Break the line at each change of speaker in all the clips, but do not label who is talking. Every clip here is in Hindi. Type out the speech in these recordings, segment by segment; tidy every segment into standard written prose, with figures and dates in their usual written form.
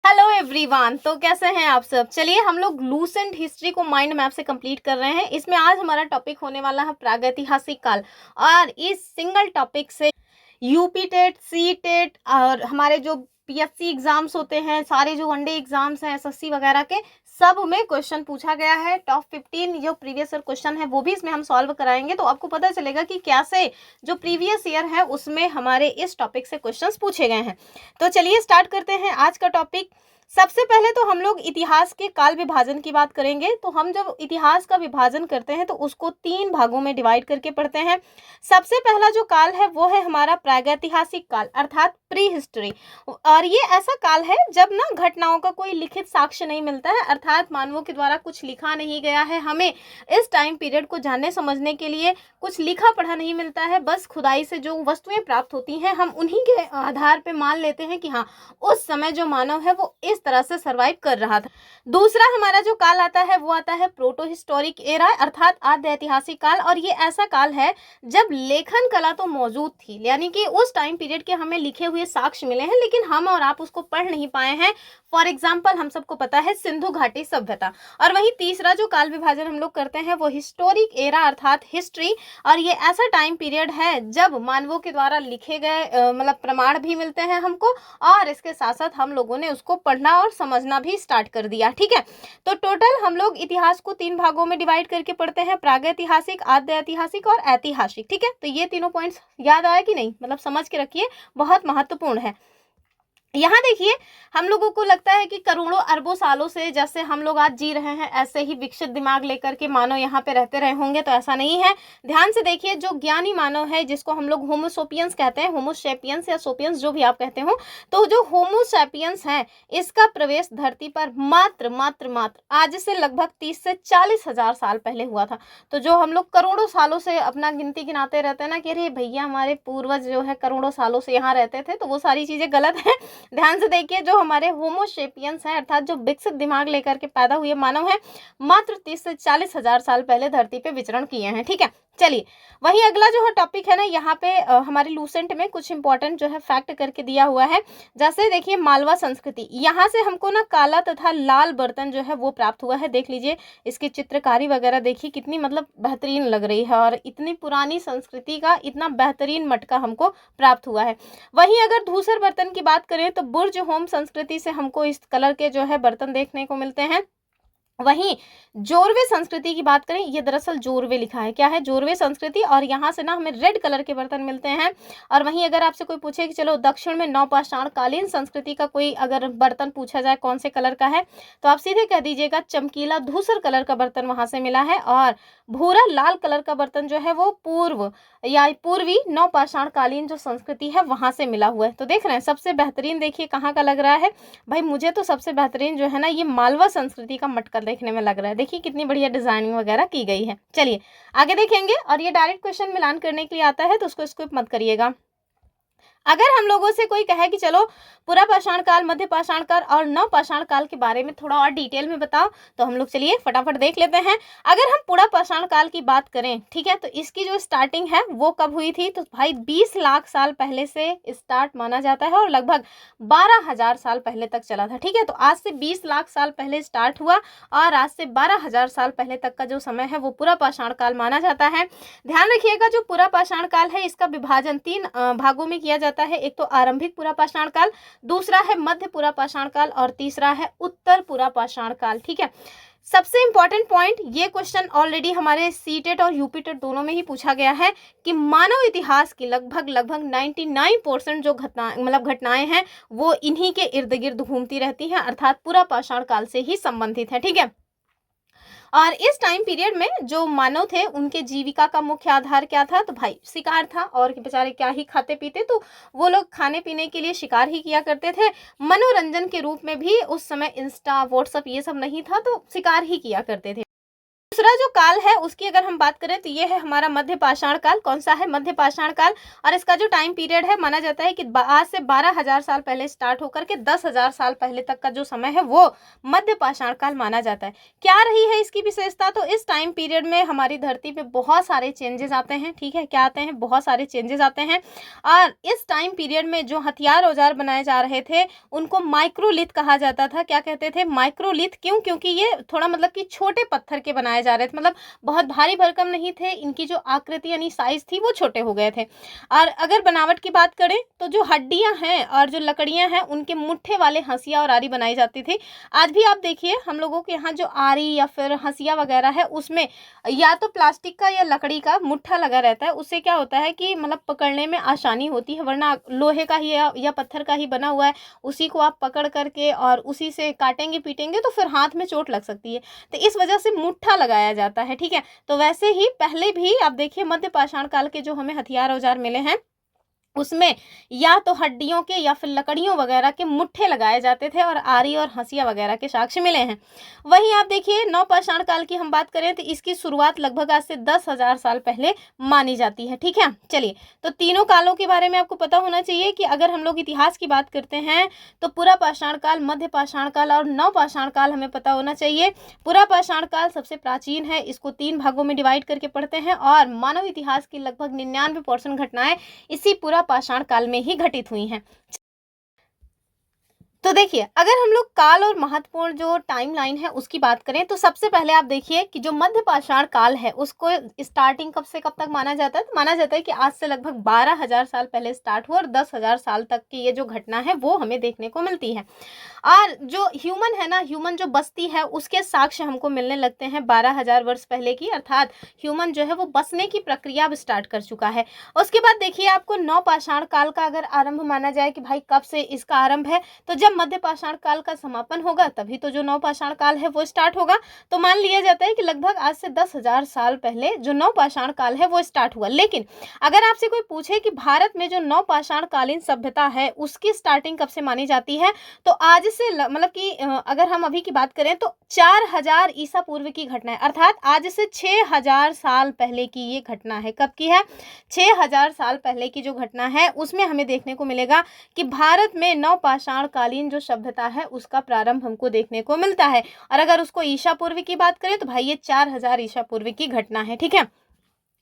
Hello everyone. तो कैसे हैं आप सब। चलिए हम लोग लूसेंट हिस्ट्री को माइंड मैप से कंप्लीट कर रहे हैं। इसमें आज हमारा टॉपिक होने वाला है प्रागैतिहासिक काल। और इस सिंगल टॉपिक से यूपी टेट, सी टेट और हमारे जो पीएससी एग्जाम्स होते हैं, सारे जो वनडे एग्जाम्स हैं एसएससी वगैरह के, सब में क्वेश्चन पूछा गया है। टॉप 15 जो प्रीवियस ईयर क्वेश्चन है वो भी इसमें हम सॉल्व कराएंगे। तो आपको पता चलेगा कि कैसे जो प्रीवियस ईयर है उसमें हमारे इस टॉपिक से क्वेश्चंस पूछे गए हैं। तो चलिए स्टार्ट करते हैं आज का टॉपिक। सबसे पहले तो हम लोग इतिहास के काल विभाजन की बात करेंगे। तो हम जब इतिहास का विभाजन करते हैं तो उसको 3 भागों में डिवाइड करके पढ़ते हैं। सबसे पहला जो काल है वो है हमारा प्रागैतिहासिक काल अर्थात प्री हिस्ट्री। और ये ऐसा काल है जब ना घटनाओं का कोई लिखित साक्ष्य नहीं मिलता है, अर्थात मानवों के द्वारा कुछ लिखा नहीं गया है। हमें इस टाइम पीरियड को जानने समझने के लिए कुछ लिखा पढ़ा नहीं मिलता है। बस खुदाई से जो वस्तुएं प्राप्त होती हैं हम उन्हीं के आधार पर मान लेते हैं कि हाँ, उस समय जो मानव है वो इस तरह से सरवाइव कर रहा था। दूसरा हमारा जो काल आता है वो आता है प्रोटो हिस्टोरिक एरा अर्थात आद्य ऐतिहासिक काल। और ये ऐसा काल है जब लेखन कला तो मौजूद थी, यानी कि उस टाइम पीरियड के हमें लिखे हुए साक्ष्य मिले हैं लेकिन हम और आप उसको पढ़ नहीं पाए हैं। फॉर एग्जाम्पल हम सबको पता है सिंधु घाटी सभ्यता। और वहीं तीसरा जो काल विभाजन हम लोग करते हैं वो हिस्टोरिक एरा अर्थात हिस्ट्री। और ये ऐसा टाइम पीरियड है जब मानवों के द्वारा लिखे गए मतलब प्रमाण भी मिलते हैं हमको, और इसके साथ साथ हम लोगों ने उसको पढ़ना और समझना भी स्टार्ट कर दिया। ठीक है, तो टोटल हम लोग इतिहास को 3 भागों में डिवाइड करके पढ़ते हैं, प्रागैतिहासिक, आद्य ऐतिहासिक और ऐतिहासिक। ठीक है, तो ये तीनों पॉइंट्स याद आया कि नहीं, मतलब समझ के रखिए, बहुत महत्वपूर्ण है। यहाँ देखिए, हम लोगों को लगता है कि करोड़ों अरबों सालों से जैसे हम लोग आज जी रहे हैं ऐसे ही विकसित दिमाग लेकर के मानव यहाँ पे रहते रहे होंगे, तो ऐसा नहीं है। ध्यान से देखिए, जो ज्ञानी मानव है जिसको हम लोग होमोसोपियंस कहते हैं, होमोसेपियंस या सोपियंस जो भी आप कहते हो, तो जो होमोसेपियंस है इसका प्रवेश धरती पर मात्र मात्र मात्र आज से लगभग 30 से 40 हजार साल पहले हुआ था। तो जो हम लोग करोड़ों सालों से अपना गिनती गिनाते रहते हैं ना कि अरे भैया हमारे पूर्वज जो है करोड़ों सालों से यहाँ रहते थे, तो वो सारी चीजें गलत है। ध्यान से देखिए, जो हमारे होमोसेपियंस हैं अर्थात जो विकसित दिमाग लेकर के पैदा हुए मानव हैं, मात्र 30 से 40 हजार साल पहले धरती पे विचरण किए हैं। ठीक है, चलिए वही अगला जो है टॉपिक है ना, यहाँ पे हमारे लूसेंट में कुछ इंपॉर्टेंट जो है फैक्ट करके दिया हुआ है। जैसे देखिए, मालवा संस्कृति, यहाँ से हमको ना काला तथा लाल बर्तन जो है वो प्राप्त हुआ है। देख लीजिए इसकी चित्रकारी वगैरह देखिए कितनी मतलब बेहतरीन लग रही है, और इतनी पुरानी संस्कृति का इतना बेहतरीन मटका हमको प्राप्त हुआ है। वहीं अगर धूसर बर्तन की बात करें तो बुर्ज होम संस्कृति से हमको इस कलर के जो है बर्तन देखने को मिलते हैं। वहीं जोरवे संस्कृति की बात करें, ये दरअसल जोरवे लिखा है, क्या है, जोरवे संस्कृति, और यहाँ से ना हमें रेड कलर के बर्तन मिलते हैं। और वहीं अगर आपसे कोई पूछे कि चलो दक्षिण में नवपाषाण कालीन संस्कृति का कोई अगर बर्तन पूछा जाए कौन से कलर का है, तो आप सीधे कह दीजिएगा चमकीला धूसर कलर का बर्तन वहां से मिला है। और भूरा लाल कलर का बर्तन जो है वो पूर्व या पूर्वी नवपाषाण कालीन जो संस्कृति है वहां से मिला हुआ है। तो देख रहे हैं सबसे बेहतरीन देखिए कहाँ का लग रहा है भाई, मुझे तो सबसे बेहतरीन जो है ना ये मालवा संस्कृति का मटका देखने में लग रहा है। देखिए कितनी बढ़िया डिजाइनिंग वगैरह की गई है। चलिए आगे देखेंगे, और ये डायरेक्ट क्वेश्चन मिलान करने के लिए आता है तो उसको स्किप मत करिएगा। अगर हम लोगों से कोई कहे कि चलो पुरा पाषाण काल, मध्य पाषाण काल और नव पाषाण काल के बारे में थोड़ा और डिटेल में बताओ, तो हम लोग चलिए फटाफट देख लेते हैं। अगर हम पुरा पाषाण काल की बात करें, ठीक है, तो इसकी जो स्टार्टिंग है वो कब हुई थी, तो भाई 20 लाख साल पहले से स्टार्ट माना जाता है और लगभग 12,000 साल पहले तक चला था। ठीक है, तो आज से 20 लाख साल पहले स्टार्ट हुआ और आज से 12,000 साल पहले तक का जो समय है वो पुरा पाषाण काल माना जाता है। ध्यान रखिएगा, जो पुरा पाषाण काल है इसका विभाजन 3 भागों में किया जाता है। एक तो आरंभिक पुरा पाषाण काल, दूसरा है मध्य पुरा पाषाण काल और तीसरा है उत्तर पुरा पाषाण काल। ठीक है, सबसे इंपॉर्टेंट पॉइंट, ये क्वेश्चन ऑलरेडी हमारे सीटेट और यूपीटेट दोनों में ही पूछा गया है कि मानव इतिहास की लगभग 99% जो घटनाएं हैं वो इन्हीं के इर्द गिर्द घूमती रहती हैं, अर्थात पुरा पाषाण काल से ही संबंधित है। ठीक है, और इस टाइम पीरियड में जो मानव थे उनके जीविका का मुख्य आधार क्या था, तो भाई शिकार था। और बेचारे क्या ही खाते पीते, तो वो लोग खाने पीने के लिए शिकार ही किया करते थे। मनोरंजन के रूप में भी उस समय इंस्टा व्हाट्सअप ये सब नहीं था, तो शिकार ही किया करते थे। दूसरा जो काल है उसकी अगर हम बात करें तो ये है हमारा मध्य पाषाण काल। कौन सा है? मध्य पाषाण काल। और इसका जो टाइम पीरियड है माना जाता है कि आज से 12,000 साल पहले स्टार्ट होकर के 10,000 साल पहले तक का जो समय है वो मध्य पाषाण काल माना जाता है। क्या रही है इसकी विशेषता? तो इस टाइम पीरियड में हमारी धरती पे बहुत सारे चेंजेस आते हैं। ठीक है, क्या आते हैं? बहुत सारे चेंजेस आते हैं। और इस टाइम पीरियड में जो हथियार औजार बनाए जा रहे थे उनको माइक्रोलिथ कहा जाता था। क्या कहते थे? माइक्रोलिथ। क्यों? क्योंकि ये थोड़ा मतलब कि छोटे पत्थर के बनाए जा रहे थे, मतलब बहुत भारी भरकम नहीं थे। इनकी जो आकृति यानी साइज थी वो छोटे हो गए थे। और अगर बनावट की बात करें तो जो हड्डियां हैं और जो लकड़ियां हैं उनके मुट्ठे वाले हंसिया और आरी बनाई जाती थी। आज भी आप देखिए हम लोगों के यहाँ जो आरी या फिर हंसिया वगैरह है उसमें या तो प्लास्टिक का या लकड़ी का मुट्ठा लगा रहता है। उससे क्या होता है कि मतलब पकड़ने में आसानी होती है, वरना लोहे का ही या पत्थर का ही बना हुआ है, उसी को आप पकड़ करके और उसी से काटेंगे पीटेंगे तो फिर हाथ में चोट लग सकती है। तो इस वजह से मुट्ठा लगाया जाता है। ठीक है, तो वैसे ही पहले भी आप देखिए मध्य पाषाण काल के जो हमें हथियार औजार मिले हैं उसमें या तो हड्डियों के या फिर लकड़ियों वगैरह के मुट्ठे लगाए जाते थे और आरी और हंसिया वगैरह के साक्ष्य मिले हैं। वहीं आप देखिए नवपाषाण काल की हम बात करें तो इसकी शुरुआत लगभग आज से 10,000 साल पहले मानी जाती है। ठीक है, चलिए, तो तीनों कालों के बारे में आपको पता होना चाहिए कि अगर हम लोग इतिहास की बात करते हैं तो पुरा पाषाण काल, मध्य पाषाण काल और नवपाषाण काल हमें पता होना चाहिए। पुरा पाषाण काल सबसे प्राचीन है, इसको 3 भागों में डिवाइड करके पढ़ते हैं और मानव इतिहास की लगभग 99% घटनाएं इसी पुरा पाषाण काल में ही घटित हुई हैं। तो देखिए अगर हम लोग काल और महत्वपूर्ण जो टाइमलाइन है उसकी बात करें तो सबसे पहले आप देखिए कि जो मध्य पाषाण काल है उसको स्टार्टिंग कब से कब तक माना जाता है? तो माना जाता है कि आज से लगभग 12,000 साल पहले स्टार्ट हुआ और 10,000 साल तक की ये जो घटना है वो हमें देखने को मिलती है। और जो ह्यूमन है ना, ह्यूमन जो बस्ती है उसके साक्ष्य हमको मिलने लगते हैं 12,000 वर्ष पहले की, अर्थात ह्यूमन जो है वो बसने की प्रक्रिया अब स्टार्ट कर चुका है। उसके बाद देखिए आपको नवपाषाण काल का अगर आरंभ माना जाए कि भाई कब से इसका आरंभ है, तो जब मध्य पाषाण काल का समापन होगा तभी तो जो नवपाषाण काल है वो स्टार्ट होगा। तो मान लिया जाता है कि लगभग आज से 10,000 साल पहले जो नवपाषाण काल है वो स्टार्ट हुआ। लेकिन अगर आपसे कोई पूछे कि भारत में जो नवपाषाण कालीन सभ्यता है उसकी स्टार्टिंग कब से मानी जाती है, तो आज से मतलब कि अगर हम अभी की बात करें तो 4000 ईसा पूर्व की घटना है, अर्थात आज से 6000 साल पहले की ये घटना है। कब की है? 6000 साल पहले की जो घटना है उसमें हमें देखने को मिलेगा कि भारत में नवपाषाण कालीन जो सभ्यता है उसका प्रारंभ हमको देखने को मिलता है। और अगर उसको ईसा पूर्व की बात करें तो भाई ये 4000 ईसा पूर्व की घटना है। ठीक है,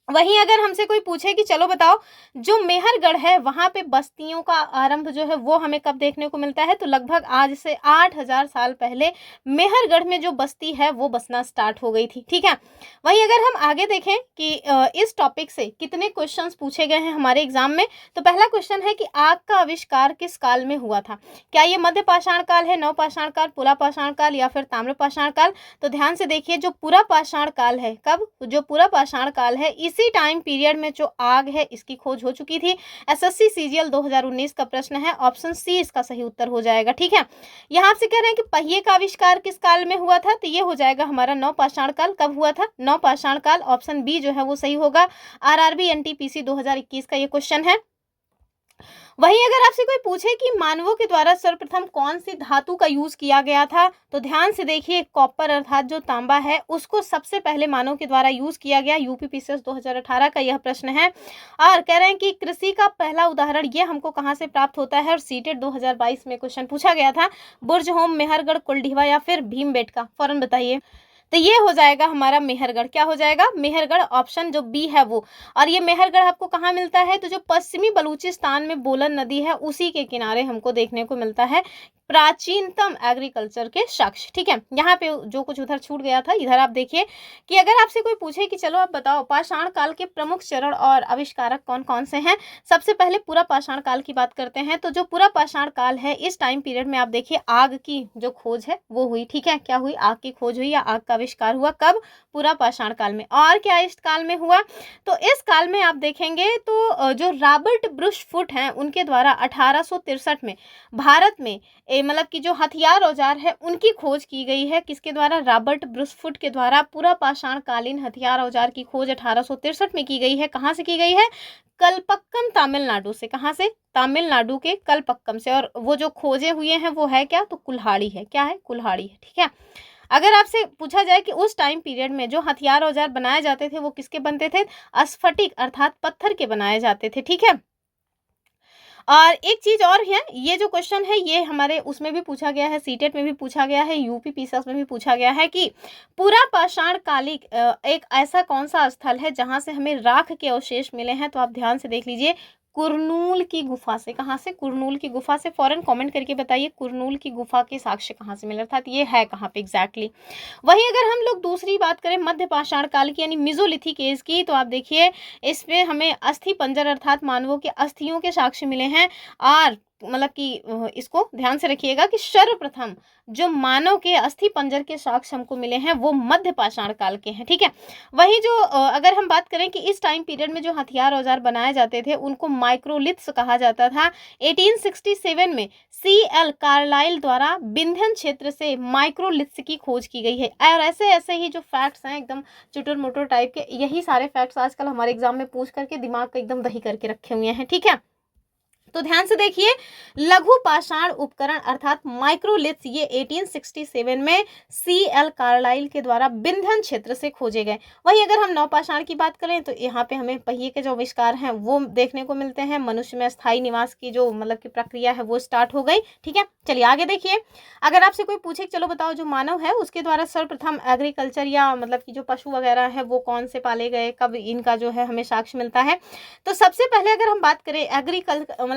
वहीं अगर हमसे कोई पूछे कि चलो बताओ जो मेहरगढ़ है वहां पे बस्तियों का आरंभ जो है वो हमें कब देखने को मिलता है, तो लगभग आज से 8000 साल पहले मेहरगढ़ में जो बस्ती है वो बसना स्टार्ट हो गई थी। ठीक है, वहीं अगर हम आगे देखें कि इस टॉपिक से कितने क्वेश्चंस पूछे गए हैं हमारे एग्जाम में, तो पहला क्वेश्चन है कि आग का आविष्कार किस काल में हुआ था? क्या ये मध्य पाषाण काल है, नवपाषाण काल, पुरा पाषाण काल या फिर ताम्र पाषाण काल? तो ध्यान से देखिए जो पुरा पाषाण काल है, कब? जो पुरा पाषाण काल है इसी टाइम पीरियड में जो आग है इसकी खोज हो चुकी थी। एसएससी सीजीएल 2019 का प्रश्न है, ऑप्शन सी इसका सही उत्तर हो जाएगा। ठीक है, यहाँ आपसे कह रहे हैं कि पहिए का आविष्कार किस काल में हुआ था, तो ये हो जाएगा हमारा नवपाषाण काल। कब हुआ था? नवपाषाण काल, ऑप्शन बी जो है वो सही होगा। आरआरबी एनटीपीसी 2021 का ये क्वेश्चन है। वहीं अगर आपसे कोई पूछे कि मानवों के द्वारा सर्वप्रथम कौन सी धातु का यूज किया गया था, तो ध्यान से देखिए कॉपर अर्थात जो तांबा है उसको सबसे पहले मानव के द्वारा यूज किया गया। यूपीपीसीएस 2018 का यह प्रश्न है और कह रहे हैं कि कृषि का पहला उदाहरण ये हमको कहाँ से प्राप्त होता है, और सीटेट 2022 में क्वेश्चन पूछा गया था बुर्ज होम, मेहरगढ़, कुलडीवा या फिर भीमबेटका, फौरन बताइए। तो ये हो जाएगा हमारा मेहरगढ़। क्या हो जाएगा? मेहरगढ़, ऑप्शन जो बी है वो। और ये मेहरगढ़ आपको कहाँ मिलता है, तो जो पश्चिमी बलूचिस्तान में बोलन नदी है उसी के किनारे हमको देखने को मिलता है प्राचीनतम एग्रीकल्चर के साक्ष्य। ठीक है, यहाँ पे जो कुछ उधर छूट गया था इधर आप देखिए कि अगर आपसे कोई पूछे कि चलो आप बताओ पाषाण काल के प्रमुख चरण और आविष्कारक कौन कौन से हैं, सबसे पहले पूरा पाषाण काल की बात करते हैं। तो जो पूरा पाषाण काल है इस टाइम पीरियड में आप देखिए आग की जो खोज है वो हुई। ठीक है, क्या हुई? आग की खोज हुई या आग का आविष्कार हुआ। कब? पूरा पाषाण काल में। और क्या इस काल में हुआ, तो इस काल में आप देखेंगे तो जो रॉबर्ट ब्रुश फुट हैं उनके द्वारा 1863 में भारत में मतलब कि जो हथियार औजार है उनकी खोज की गई है। किसके द्वारा? रॉबर्ट ब्रुश फुट के द्वारा पूरा पाषाण कालीन हथियार औजार की खोज 1863 में की गई है। कहाँ से की गई है? कलपक्कम, तमिलनाडु से। कहाँ से? तमिलनाडु के कलपक्कम से। और वो जो खोजे हुए हैं वो है क्या, तो कुल्हाड़ी है। क्या है? कुल्हाड़ी है। ठीक है, अगर आपसे पूछा जाए कि उस टाइम पीरियड में जो हथियार औजार बनाए जाते थे वो किसके बनते थे, स्फटिक अर्थात पत्थर के बनाए जाते थे, ठीक है। और एक चीज और है, ये जो क्वेश्चन है ये हमारे उसमें भी पूछा गया है, सीटेट में भी पूछा गया है, यूपी पीसीएस में भी पूछा गया है कि पूरा पाषाण कालिक एक ऐसा कौन सा स्थल है जहां से हमें राख के अवशेष मिले हैं। तो आप ध्यान से देख लीजिए, कुरनूल की गुफा से। कहाँ से? कुरनूल की गुफा से। फौरन कमेंट करके बताइए कुरनूल की गुफा के साक्ष्य कहाँ से मिले, अर्थात ये है कहाँ पे एग्जैक्टली। वहीं अगर हम लोग दूसरी बात करें मध्य पाषाण काल की यानी मिजोलिथिक एज की, तो आप देखिए इसमें हमें अस्थि पंजर अर्थात मानवों के अस्थियों के साक्ष्य मिले हैं। और मतलब कि इसको ध्यान से रखिएगा कि सर्वप्रथम जो मानव के अस्थि पंजर के साक्ष्य हमको मिले हैं वो मध्य पाषाण काल के हैं, ठीक है। वहीं जो अगर हम बात करें कि इस टाइम पीरियड में जो हथियार औजार बनाए जाते थे उनको माइक्रोलिथ्स कहा जाता था। 1867 में C.L. कार्लाइल द्वारा विंध्यन क्षेत्र से माइक्रोलिथ्स की खोज की गई है। और ऐसे ऐसे ही जो फैक्ट्स हैं एकदम चुटुर मुटुर टाइप के, यही सारे फैक्ट्स आजकल हमारे एग्जाम में पूछ करके दिमाग को एकदम दही करके रखे हुए हैं, ठीक है। तो ध्यान से देखिए, लघु पाषाण उपकरण अर्थात माइक्रोलिथ्स ये 1867 में C.L. कार्लाइल के द्वारा विंध्यन क्षेत्र से खोजे गए। वहीं अगर हम नवपाषाण की बात करें तो यहाँ पे हमें पहिए के जो आविष्कार हैं वो देखने को मिलते हैं। मनुष्य में स्थायी निवास की जो मतलब की प्रक्रिया है वो स्टार्ट हो गई, ठीक है। चलिए आगे देखिए, अगर आपसे कोई पूछे चलो बताओ जो मानव है उसके द्वारा सर्वप्रथम एग्रीकल्चर या मतलब की जो पशु वगैरह है वो कौन से पाले गए, कब इनका जो है हमें साक्ष्य मिलता है। तो सबसे पहले अगर हम बात करें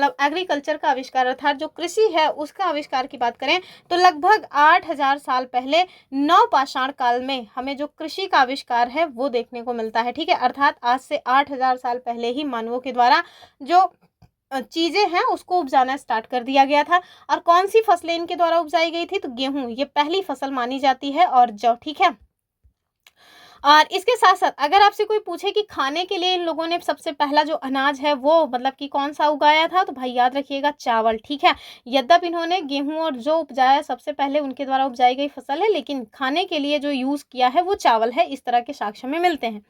एग्रीकल्चर का आविष्कार अर्थात जो कृषि है उसका आविष्कार की बात करें तो लगभग 8000 साल पहले नवपाषाण काल में हमें जो कृषि का आविष्कार है वो देखने को मिलता है, ठीक है। अर्थात आज से 8000 साल पहले ही मानवों के द्वारा जो चीजें हैं उसको उपजाना स्टार्ट कर दिया गया था। और कौन सी फसलें इनके द्वारा उपजाई गई थी, तो गेहूं ये पहली फसल मानी जाती है और जौ, ठीक है। और इसके साथ साथ अगर आपसे कोई पूछे कि खाने के लिए इन लोगों ने सबसे पहला जो अनाज है वो मतलब कि कौन सा उगाया था, तो भाई याद रखिएगा चावल, ठीक है। यद्यपि इन्होंने गेहूं और जो उपजाया सबसे पहले उनके द्वारा उपजाई गई फसल है, लेकिन खाने के लिए जो यूज किया है वो चावल है, इस तरह के साक्ष्य में मिलते हैं।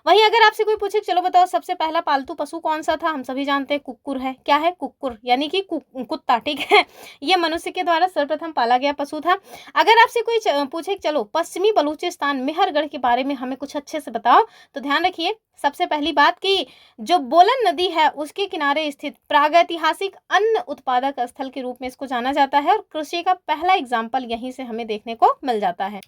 वहीं अगर आपसे कोई पूछे चलो बताओ सबसे पहला पालतू पशु कौन सा था, हम सभी जानते हैं कुक्कुर है। क्या है? कुक्कुर यानी कि कुत्ता, ठीक है। ये मनुष्य के द्वारा सर्वप्रथम पाला गया पशु था। अगर आपसे कोई पूछे चलो पश्चिमी बलूचिस्तान मेहरगढ़ के बारे में हमें कुछ अच्छे से बताओ, तो ध्यान रखिए सबसे पहली बात कि जो बोलन नदी है उसके किनारे स्थित प्रागैतिहासिक अन्न उत्पादक स्थल के रूप में इसको जाना जाता है और कृषि का पहला एग्जाम्पल यहीं से हमें देखने को मिल जाता है।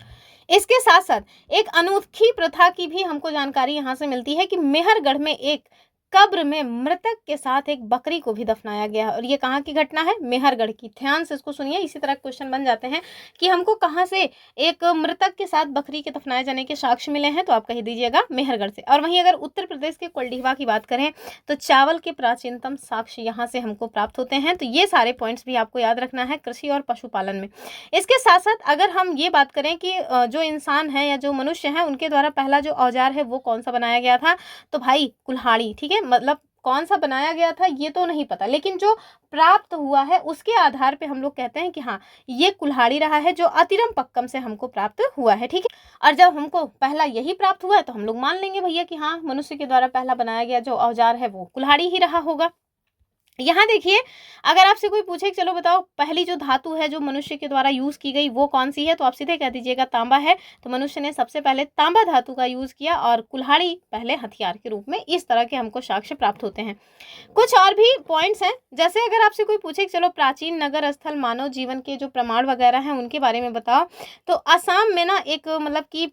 इसके साथ साथ एक अनोखी प्रथा की भी हमको जानकारी यहाँ से मिलती है कि मेहरगढ़ में एक कब्र में मृतक के साथ एक बकरी को भी दफनाया गया है। और ये कहाँ की घटना है? मेहरगढ़ की। ध्यान से इसको सुनिए, इसी तरह क्वेश्चन बन जाते हैं कि हमको कहाँ से एक मृतक के साथ बकरी के दफनाए जाने के साक्ष्य मिले हैं, तो आप कह दीजिएगा मेहरगढ़ से। और वहीं अगर उत्तर प्रदेश के कोल्डीवा की बात करें तो चावल के प्राचीनतम साक्ष्य यहाँ से हमको प्राप्त होते हैं। तो ये सारे पॉइंट्स भी आपको याद रखना है कृषि और पशुपालन में। इसके साथ साथ अगर हम ये बात करें कि जो इंसान है या जो मनुष्य है उनके द्वारा पहला जो औजार है वो कौन सा बनाया गया था, तो भाई कुल्हाड़ी, ठीक है। मतलब कौन सा बनाया गया था ये तो नहीं पता, लेकिन जो प्राप्त हुआ है उसके आधार पे हम लोग कहते हैं कि हाँ ये कुल्हाड़ी रहा है जो अतिरम पक्कम से हमको प्राप्त हुआ है, ठीक है। और जब हमको पहला यही प्राप्त हुआ है तो हम लोग मान लेंगे भैया कि हाँ मनुष्य के द्वारा पहला बनाया गया जो औजार है वो कुल्हाड़ी ही रहा होगा। यहाँ देखिए, अगर आपसे कोई पूछे चलो बताओ पहली जो धातु है जो मनुष्य के द्वारा यूज की गई वो कौन सी है, तो आप सीधे कह दीजिएगा तांबा है। तो मनुष्य ने सबसे पहले तांबा धातु का यूज किया और कुल्हाड़ी पहले हथियार के रूप में। इस तरह के हमको साक्ष्य प्राप्त होते हैं। कुछ और भी पॉइंट्स हैं, जैसे अगर आपसे कोई पूछे चलो प्राचीन नगर स्थल मानव जीवन के जो प्रमाण वगैरह हैं उनके बारे में बताओ, तो असम में ना एक मतलब कि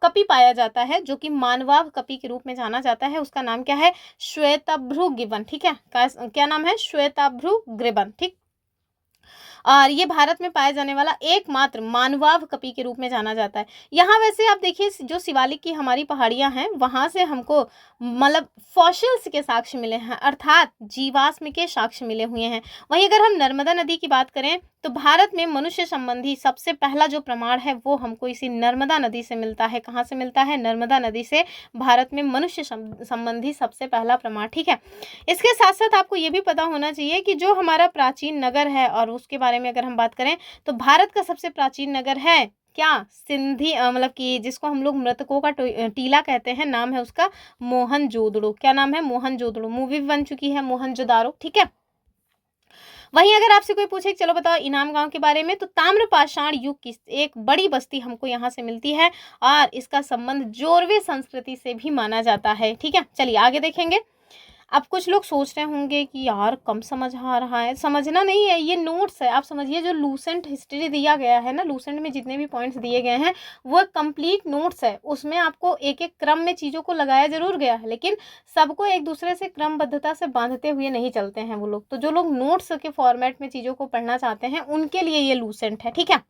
कपि पाया जाता है जो कि मानवाव कपि के रूप में जाना जाता है। उसका नाम क्या है? श्वेताभ्रु गिबन, ठीक है। क्या नाम है? श्वेताभ्रु गिबन, ठीक। और ये भारत में पाया जाने वाला एकमात्र मानवाव कपि के रूप में जाना जाता है। यहाँ वैसे आप देखिए जो शिवालिक की हमारी पहाड़ियाँ हैं वहाँ से हमको मतलब फॉसिल्स के साक्ष्य मिले हैं, अर्थात जीवाश्म के साक्ष्य मिले हुए हैं। वहीं अगर हम नर्मदा नदी की बात करें तो भारत में मनुष्य संबंधी सबसे पहला जो प्रमाण है वो हमको इसी नर्मदा नदी से मिलता है। कहाँ से मिलता है? नर्मदा नदी से भारत में मनुष्य संबंधी सबसे पहला प्रमाण, ठीक है। इसके साथ साथ आपको ये भी पता होना चाहिए कि जो हमारा प्राचीन नगर है और उसके बारे में अगर हम बात करें तो भारत का सबसे प्राचीन नगर है क्या? सिंधी मतलब कि जिसको हम लोग मृतकों का टीला कहते हैं, नाम है उसका मोहनजोदड़ो। क्या नाम है? मोहनजोदड़ो। मूवी भी बन चुकी है मोहनजोदारो, ठीक है। वहीं अगर आपसे कोई पूछे चलो बताओ इनाम गांव के बारे में, तो ताम्रपाषाण युग की एक बड़ी बस्ती हमको यहाँ से मिलती है और इसका संबंध जोरवे संस्कृति से भी माना जाता है। ठीक है, चलिए आगे देखेंगे। अब कुछ लोग सोच रहे होंगे कि यार कम समझ आ रहा है, समझना नहीं है, ये नोट्स है, आप समझिए। जो लूसेंट हिस्ट्री दिया गया है ना, लूसेंट में जितने भी पॉइंट्स दिए गए हैं वो कंप्लीट नोट्स है। उसमें आपको एक एक क्रम में चीज़ों को लगाया जरूर गया है, लेकिन सबको एक दूसरे से क्रमबद्धता से बांधते हुए नहीं चलते हैं वो लोग। तो जो लोग नोट्स के फॉर्मेट में चीज़ों को पढ़ना चाहते हैं उनके लिए ये लूसेंट है। ठीक है,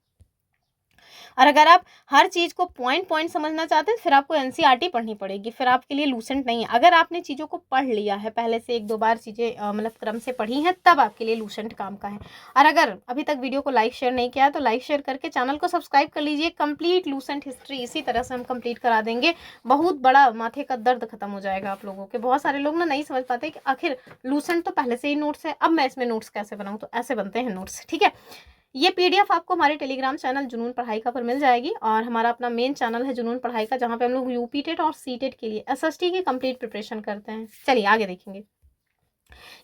और अगर आप हर चीज़ को पॉइंट पॉइंट समझना चाहते हैं फिर आपको एनसीईआरटी पढ़नी पड़ेगी, फिर आपके लिए लूसेंट नहीं है। अगर आपने चीज़ों को पढ़ लिया है पहले से, एक दो बार चीज़ें मतलब क्रम से पढ़ी हैं, तब आपके लिए लूसेंट काम का है। और अगर अभी तक वीडियो को लाइक शेयर नहीं किया है तो लाइक शेयर करके चैनल को सब्सक्राइब कर लीजिए। कंप्लीट लूसेंट हिस्ट्री इसी तरह से हम कंप्लीट करा देंगे, बहुत बड़ा माथे का दर्द खत्म हो जाएगा आप लोगों के। बहुत सारे लोग ना नहीं समझ पाते कि आखिर लूसेंट तो पहले से ही नोट्स है, अब मैं इसमें नोट्स कैसे बनाऊँ, तो ऐसे बनते हैं नोट्स। ठीक है, ये पीडीएफ आपको हमारे टेलीग्राम चैनल जुनून पढ़ाई का पर मिल जाएगी, और हमारा अपना मेन चैनल है जुनून पढ़ाई का, जहाँ पे हम लोग यूपी टेट और सी टेट के लिए एसएसटी की कंप्लीट प्रिपरेशन करते हैं। चलिए आगे देखेंगे।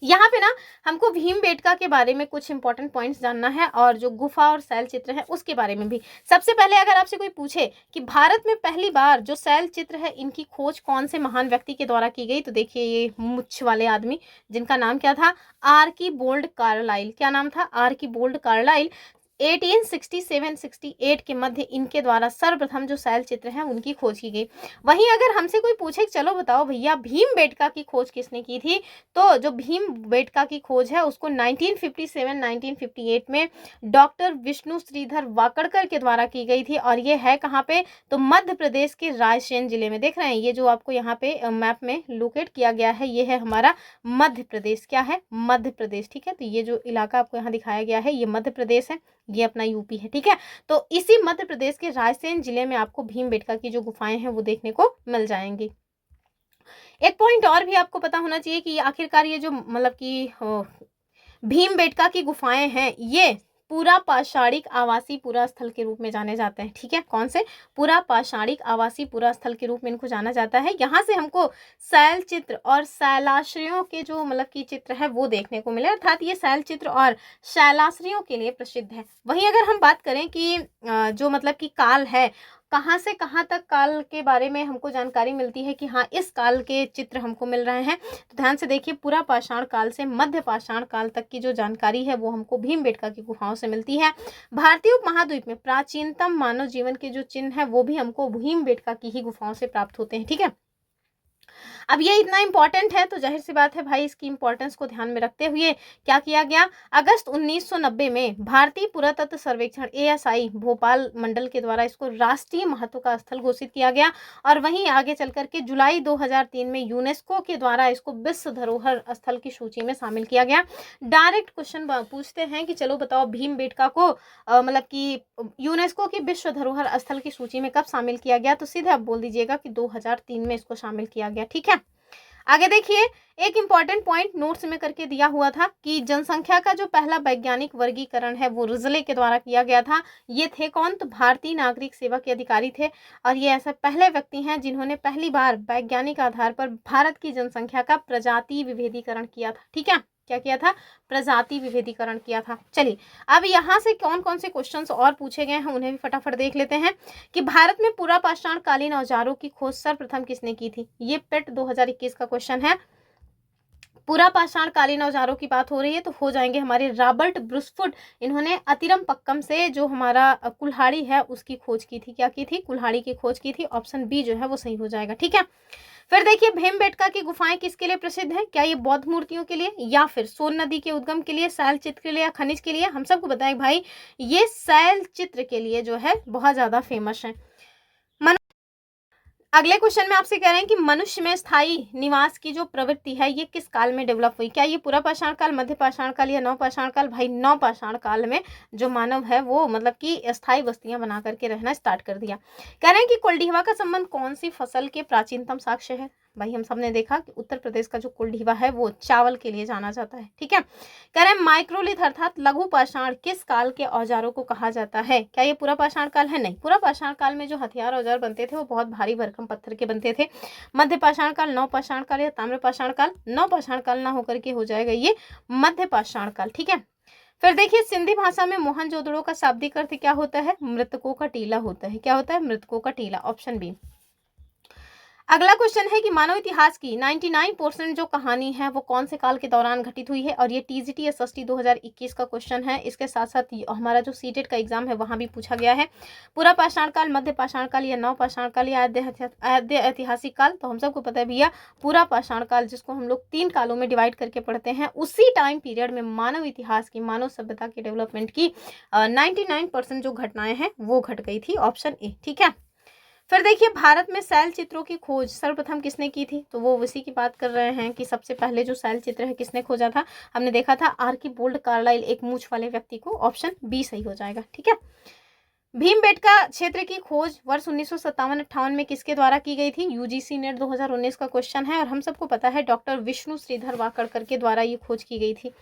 यहाँ पे ना हमको भीमबेटका के बारे में कुछ इंपॉर्टेंट पॉइंट्स जानना है, और जो गुफा और शैल चित्र है उसके बारे में भी। सबसे पहले अगर आपसे कोई पूछे कि भारत में पहली बार जो शैल चित्र है इनकी खोज कौन से महान व्यक्ति के द्वारा की गई, तो देखिए ये मुच्छ वाले आदमी जिनका नाम क्या था, आर्कीबोल्ड कार्लाइल। क्या नाम था, आर्कीबोल्ड कार्लाइल। 1867-68 के मध्य इनके द्वारा सर्वप्रथम जो शैल चित्र हैं उनकी खोज की गई। वहीं अगर हमसे कोई पूछे चलो बताओ भैया भीमबेटका की खोज किसने की थी, तो जो भीमबेटका की खोज है उसको 1957-1958 में डॉक्टर विष्णु श्रीधर वाकड़कर के द्वारा की गई थी। और ये है कहाँ पे, तो मध्य प्रदेश के रायसेन जिले में। देख रहे हैं ये जो आपको यहाँ पे मैप में लोकेट किया गया है, ये है हमारा मध्य प्रदेश। क्या है, मध्य प्रदेश। ठीक है, तो ये जो इलाका आपको यहाँ दिखाया गया है ये मध्य प्रदेश है, ये अपना यूपी है। ठीक है, तो इसी मध्य प्रदेश के रायसेन जिले में आपको भीमबेटका की जो गुफाएं हैं वो देखने को मिल जाएंगी। एक पॉइंट और भी आपको पता होना चाहिए कि आखिरकार ये जो मतलब कि भीमबेटका की गुफाएं हैं ये पूरा पाषाणिक आवासीय पूरा स्थल के रूप में जाने जाते हैं। ठीक है, कौन से, पूरा पाषाणिक आवासीय पूरा स्थल के रूप में इनको जाना जाता है। यहाँ से हमको शैल चित्र और शैलाश्रयों के जो मतलब की चित्र है वो देखने को मिले, अर्थात ये शैल चित्र और शैलाश्रयों के लिए प्रसिद्ध है। वहीं अगर हम बात करें कि जो मतलब की काल है, कहाँ से कहाँ तक काल के बारे में हमको जानकारी मिलती है कि हाँ इस काल के चित्र हमको मिल रहे हैं, तो ध्यान से देखिए पूरा पाषाण काल से मध्य पाषाण काल तक की जो जानकारी है वो हमको भीमबेटका की गुफाओं से मिलती है। भारतीय उपमहाद्वीप में प्राचीनतम मानव जीवन के जो चिन्ह है वो भी हमको भीमबेटका की ही गुफाओं से प्राप्त होते हैं। ठीक है, अब ये इतना इंपॉर्टेंट है तो जाहिर सी बात है भाई इसकी इंपॉर्टेंस को ध्यान में रखते हुए क्या किया गया, अगस्त 1990 में भारतीय पुरातत्व सर्वेक्षण एएसआई भोपाल मंडल के द्वारा इसको राष्ट्रीय महत्व का स्थल घोषित किया गया। और वहीं आगे चल करके जुलाई 2003 में यूनेस्को के द्वारा इसको विश्व धरोहर स्थल की सूची में शामिल किया गया। डायरेक्ट क्वेश्चन पूछते हैं कि चलो बताओ भीमबेटका को मतलब कि यूनेस्को की विश्व धरोहर स्थल की सूची में कब शामिल किया गया, तो सीधे आप बोल दीजिएगा कि 2003 में इसको शामिल किया गया। ठीक है, आगे देखिए एक इंपॉर्टेंट पॉइंट नोट्स में करके दिया हुआ था कि जनसंख्या का जो पहला वैज्ञानिक वर्गीकरण है वो रिजले के द्वारा किया गया था। ये थे कौन, तो भारतीय नागरिक सेवा के अधिकारी थे, और ये ऐसे पहले व्यक्ति हैं जिन्होंने पहली बार वैज्ञानिक आधार पर भारत की जनसंख्या का प्रजाति विभेदीकरण किया था। ठीक है, क्या किया था, प्रजाति विभेदीकरण किया था। चलिए अब यहाँ से कौन कौन से क्वेश्चंस और पूछे गए हैं उन्हें भी फटाफट देख लेते हैं कि भारत में पूरा पाषाण कालीन औजारों की खोज सर्वप्रथम किसने की थी। ये पेट 2021 का क्वेश्चन है। पूरा पाषाण कालीन औजारों की बात हो रही है तो हो जाएंगे हमारे रॉबर्ट ब्रुसफुट। इन्होंने अतिरमपक्कम से जो हमारा कुल्हाड़ी है उसकी खोज की थी। क्या की थी, कुल्हाड़ी की खोज की थी। ऑप्शन बी जो है वो सही हो जाएगा। ठीक है, फिर देखिए भीमबेटका की गुफाएं किसके लिए प्रसिद्ध है, क्या ये बौद्ध मूर्तियों के लिए, या फिर सोन नदी के उद्गम के लिए, शैल चित्र के लिए, या खनिज के लिए। हम सबको बताएं भाई ये शैल चित्र के लिए जो है बहुत ज्यादा फेमस है। अगले क्वेश्चन में आपसे कह रहे हैं कि मनुष्य में स्थायी निवास की जो प्रवृत्ति है ये किस काल में डेवलप हुई, क्या ये पूरा पाषाण काल, मध्य पाषाण काल, या नवपाषाण काल। भाई नवपाषाण काल में जो मानव है वो मतलब कि स्थायी बस्तियां बना करके रहना स्टार्ट कर दिया। कह रहे हैं कि कुलडीहवा का संबंध कौन सी फसल के प्राचीनतम साक्ष्य है। भाई हम सब ने देखा कि उत्तर प्रदेश का जो कुलडीहवा है वो चावल के लिए जाना जाता है। ठीक है, कह रहे हैं माइक्रोलिथ अर्थात लघु पाषाण किस काल के औजारों को कहा जाता है, क्या ये पूरा पाषाण काल है, नहीं। पूरा पाषाण काल में जो हथियार औजार बनते थे वो बहुत भारी भरकम पत्थर के बनते थे। मध्य पाषाण काल, नवपाषाण काल, या ताम्र पाषाण काल। नवपाषाण काल ना होकर के हो जाएगा ये मध्य पाषाण काल। ठीक है, फिर देखिए सिंधी भाषा में मोहनजोदड़ो का शाब्दिक अर्थ क्या होता है? मृतकों का टीला होता है। क्या होता है? मृतकों का टीला, ऑप्शन बी। अगला क्वेश्चन है कि मानव इतिहास की 99% जो कहानी है वो कौन से काल के दौरान घटित हुई है? और ये टीजीटी एसएसटी 2021 का क्वेश्चन है। इसके साथ साथ हमारा जो सीटेट का एग्जाम है वहां भी पूछा गया है। पूरा पाषाण काल, मध्य पाषाण काल या नव पाषाण काल या आद्य ऐतिहासिक काल? तो हम सबको पता है भैया पूरा पाषाण काल, जिसको हम लोग 3 कालों में डिवाइड करके पढ़ते हैं। उसी टाइम पीरियड में मानव इतिहास की, मानव सभ्यता की डेवलपमेंट की 99% जो घटनाएं हैं वो घट गई थी, ऑप्शन ए। ठीक है। फिर देखिए भारत में शैल चित्रों की खोज सर्वप्रथम किसने की थी? तो वो उसी की बात कर रहे हैं कि सबसे पहले जो शैल चित्र है किसने खोजा था? हमने देखा था आर्कीबोल्ड कार्लाइल, एक मूंछ वाले व्यक्ति को, ऑप्शन बी सही हो जाएगा। ठीक है। भीमबेटका क्षेत्र की खोज वर्ष 1957-58 में किसके द्वारा की गई थी? यूजीसी नेट 2019 का क्वेश्चन है और हम सबको पता है डॉक्टर विष्णु श्रीधर वाकड़कर के द्वारा ये खोज की गई थी।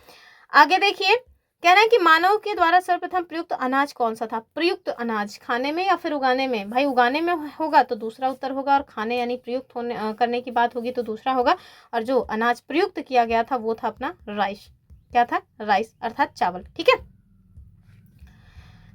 आगे देखिए कह रहे हैं कि मानव के द्वारा सर्वप्रथम प्रयुक्त अनाज कौन सा था? प्रयुक्त अनाज खाने में या फिर उगाने में? भाई उगाने में होगा तो दूसरा उत्तर होगा, और खाने यानी प्रयुक्त होने करने की बात होगी तो दूसरा होगा। और जो अनाज प्रयुक्त किया गया था वो था अपना राइस। क्या था? राइस अर्थात चावल। ठीक है।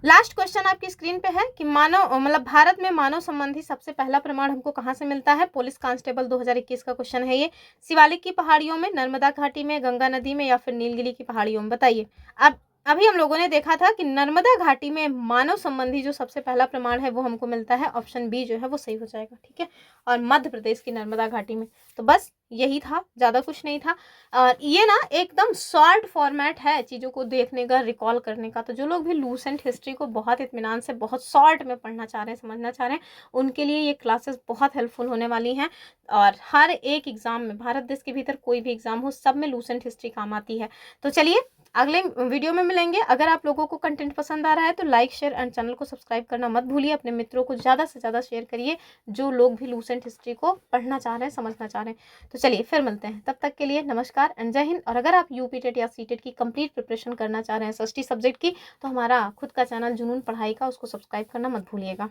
लास्ट क्वेश्चन आपकी स्क्रीन पे है कि मानव मतलब भारत में मानव संबंधी सबसे पहला प्रमाण हमको कहाँ से मिलता है? पुलिस कांस्टेबल 2021 का क्वेश्चन है ये। शिवालिक की पहाड़ियों में, नर्मदा घाटी में, गंगा नदी में या फिर नीलगिरी की पहाड़ियों में? बताइए। अब अभी हम लोगों ने देखा था कि नर्मदा घाटी में मानव संबंधी जो सबसे पहला प्रमाण है वो हमको मिलता है, ऑप्शन बी जो है वो सही हो जाएगा। ठीक है। और मध्य प्रदेश की नर्मदा घाटी में। तो बस यही था, ज्यादा कुछ नहीं था। और ये ना एकदम शॉर्ट फॉर्मेट है चीज़ों को देखने का, रिकॉल करने का। तो जो लोग भी लूसेंट हिस्ट्री को बहुत इत्मीनान से, बहुत शॉर्ट में पढ़ना चाह रहे हैं, समझना चाह रहे हैं, उनके लिए ये क्लासेस बहुत हेल्पफुल होने वाली हैं। और हर एक एग्जाम में, भारत देश के भीतर कोई भी एग्जाम हो, सब में लूसेंट हिस्ट्री काम आती है। तो चलिए अगले वीडियो में मिलेंगे। अगर आप लोगों को कंटेंट पसंद आ रहा है तो लाइक, शेयर एंड चैनल को सब्सक्राइब करना मत भूलिए। अपने मित्रों को ज़्यादा से ज़्यादा शेयर करिए जो लोग भी लूसेंट हिस्ट्री को पढ़ना चाह रहे हैं, समझना चाह रहे हैं। तो चलिए फिर मिलते हैं, तब तक के लिए नमस्कार एंड जय हिंद। और अगर आप यूपी टेट या सीटेट की कंप्लीट प्रिपरेशन करना चाह रहे हैं एसएसटी सब्जेक्ट की, तो हमारा खुद का चैनल जुनून पढ़ाई का, उसको सब्सक्राइब करना मत भूलिएगा।